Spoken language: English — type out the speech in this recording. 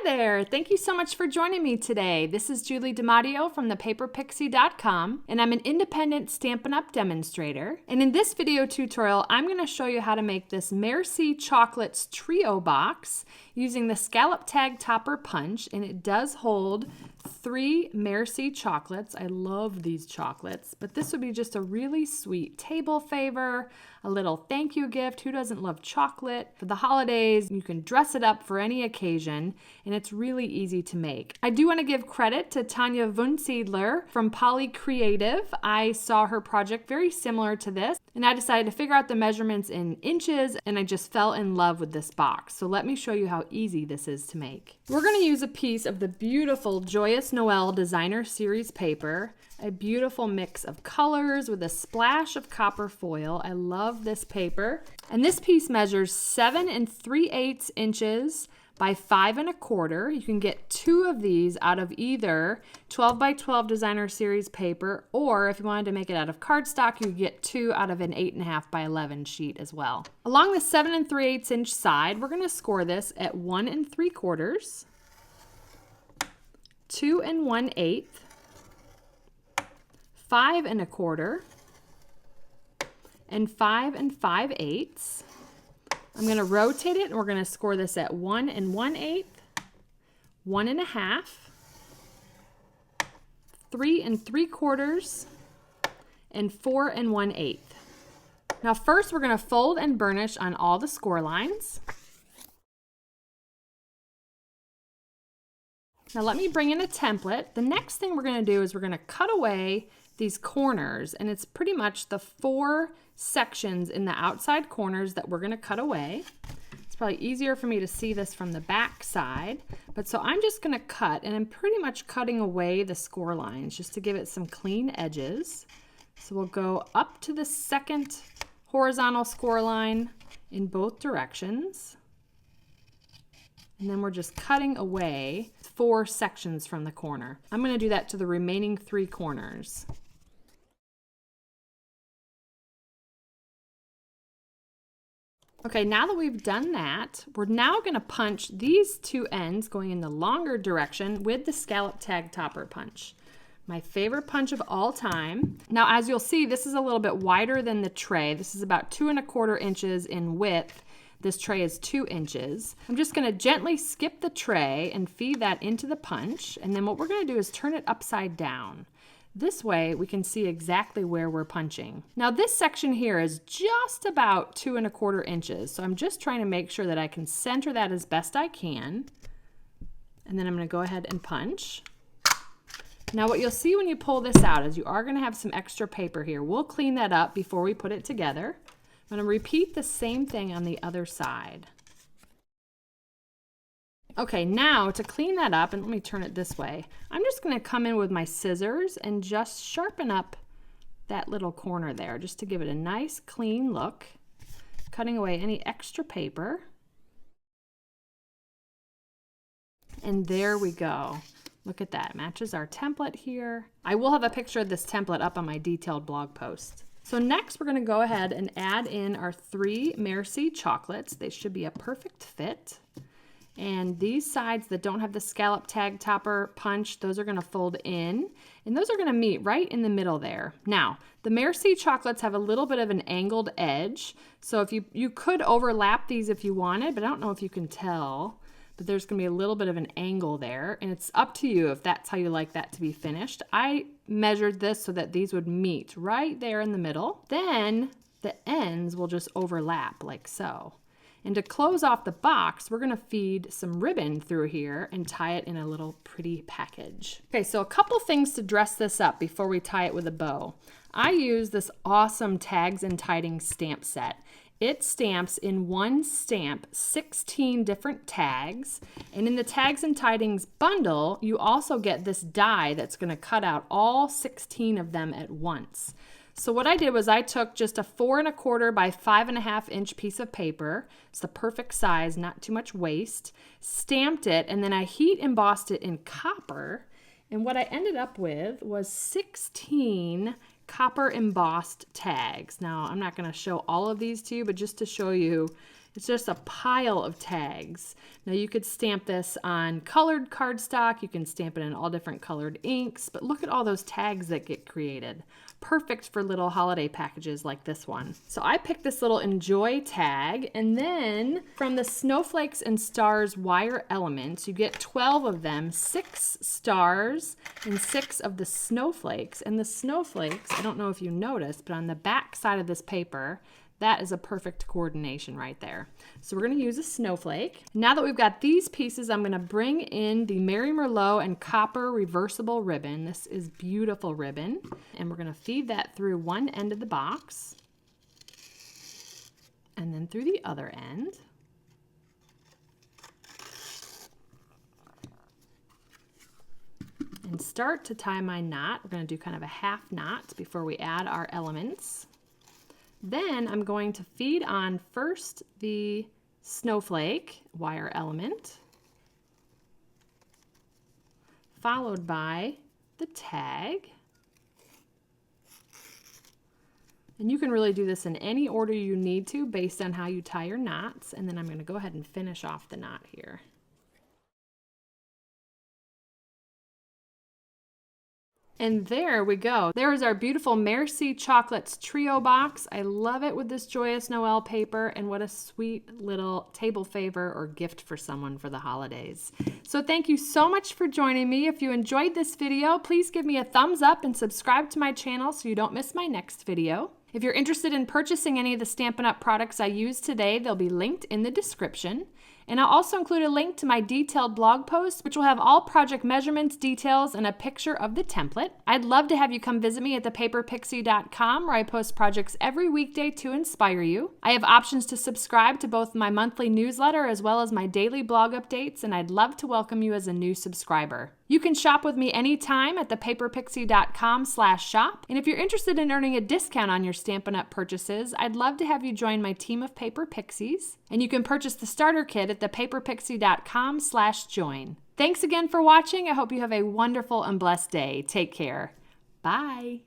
there! Thank you so much for joining me today. This is Julie DiMatteo from thepaperpixie.com, and I'm an independent Stampin' Up! Demonstrator. And in this video tutorial, I'm going to show you how to make this Merci Chocolates Trio box using the scallop tag topper punch, and it does hold 3 Merci chocolates. I love these chocolates, but this would be just a really sweet table favor, a little thank you gift. Who doesn't love chocolate? For the holidays, you can dress it up for any occasion, and it's really easy to make. I do want to give credit to Tanya Wunsiedler from Poly Creative. I saw her project very similar to this, and I decided to figure out the measurements in inches, and I just fell in love with this box. So let me show you how easy this is to make. We're going to use a piece of the beautiful Joyous Noel Designer Series paper, a beautiful mix of colors with a splash of copper foil. I love this paper. And this piece measures 7 3/8 inches by 5 1/4. You can get 2 of these out of either 12 by 12 Designer Series paper, or if you wanted to make it out of cardstock, you get 2 out of an 8.5 by 11 sheet as well. Along the 7 3/8 inch side, we're going to score this at 1 3/4, 2 1/8, 5 1/4, and 5 5/8. I'm going to rotate it, and we're going to score this at 1 1/8, 1 1/2, 3 3/4, and 4 1/8. Now first we're going to fold and burnish on all the score lines. Now let me bring in a template. The next thing we're going to do is we're going to cut away these corners, and it's pretty much the 4 sections in the outside corners that we're going to cut away. It's probably easier for me to see this from the back side, but so I'm just going to cut, and I'm pretty much cutting away the score lines just to give it some clean edges. So we'll go up to the second horizontal score line in both directions, and then we're just cutting away 4 sections from the corner. I'm going to do that to the remaining 3 corners. Okay, now that we've done that, we're now going to punch these 2 ends going in the longer direction with the scallop tag topper punch. My favorite punch of all time. Now, as you'll see, this is a little bit wider than the tray. This is about 2 1/4 inches in width. This tray is 2 inches. I'm just going to gently skip the tray and feed that into the punch. And then what we're going to do is turn it upside down. This way we can see exactly where we're punching. Now this section here is just about 2 1/4 inches. So I'm just trying to make sure that I can center that as best I can. And then I'm going to go ahead and punch. Now what you'll see when you pull this out is you are going to have some extra paper here. We'll clean that up before we put it together. I'm going to repeat the same thing on the other side. Okay, now to clean that up, and let me turn it this way, I'm just going to come in with my scissors and just sharpen up that little corner there just to give it a nice clean look, cutting away any extra paper. And there we go. Look at that, matches our template here. I will have a picture of this template up on my detailed blog post. So next we're going to go ahead and add in our 3 Merci chocolates. They should be a perfect fit. And these sides that don't have the scallop tag topper punch, those are going to fold in, and those are going to meet right in the middle there. Now, the Merci chocolates have a little bit of an angled edge, so if you could overlap these if you wanted, but I don't know if you can tell, but there's going to be a little bit of an angle there, and it's up to you if that's how you like that to be finished. I measured this so that these would meet right there in the middle. Then the ends will just overlap like so. And to close off the box, we're going to feed some ribbon through here and tie it in a little pretty package. Okay, so a couple things to dress this up before we tie it with a bow. I use this awesome tags and tidings stamp set. It stamps in one stamp 16 different tags, and in the tags and tidings bundle, you also get this die that's going to cut out all 16 of them at once. So what I did was I took just a 4 1/4 by 5 1/2 inch piece of paper. It's the perfect size, not too much waste. Stamped it, and then I heat embossed it in copper. And what I ended up with was 16 copper embossed tags. Now, I'm not going to show all of these to you, but just to show you It's just a pile of tags. Now you could stamp this on colored cardstock. You can stamp it in all different colored inks, but look at all those tags that get created. Perfect for little holiday packages like this one. So I picked this little Enjoy tag, and then from the Snowflakes and Stars wire elements, you get 12 of them, 6 stars and 6 of the snowflakes. And the snowflakes, I don't know if you noticed, but on the back side of this paper, that is a perfect coordination right there. So we're going to use a snowflake. Now that we've got these pieces, I'm going to bring in the Mary Merlot and copper reversible ribbon. This is beautiful ribbon. And we're going to feed that through one end of the box and then through the other end. And start to tie my knot. We're going to do kind of a half knot before we add our elements. Then I'm going to feed on first the snowflake wire element, followed by the tag. And you can really do this in any order you need to based on how you tie your knots. And then I'm going to go ahead and finish off the knot here. And there we go. There is our beautiful Merci Chocolates Trio box. I love it with this Joyous Noel paper, and what a sweet little table favor or gift for someone for the holidays. So thank you so much for joining me. If you enjoyed this video, please give me a thumbs up and subscribe to my channel so you don't miss my next video. If you're interested in purchasing any of the Stampin' Up! Products I used today, they'll be linked in the description. And I'll also include a link to my detailed blog post, which will have all project measurements, details, and a picture of the template. I'd love to have you come visit me at thepaperpixie.com, where I post projects every weekday to inspire you. I have options to subscribe to both my monthly newsletter as well as my daily blog updates, and I'd love to welcome you as a new subscriber. You can shop with me anytime at thepaperpixie.com/shop. And if you're interested in earning a discount on your Stampin' Up! Purchases, I'd love to have you join my team of Paper Pixies. And you can purchase the starter kit at thepaperpixie.com/join. Thanks again for watching. I hope you have a wonderful and blessed day. Take care. Bye.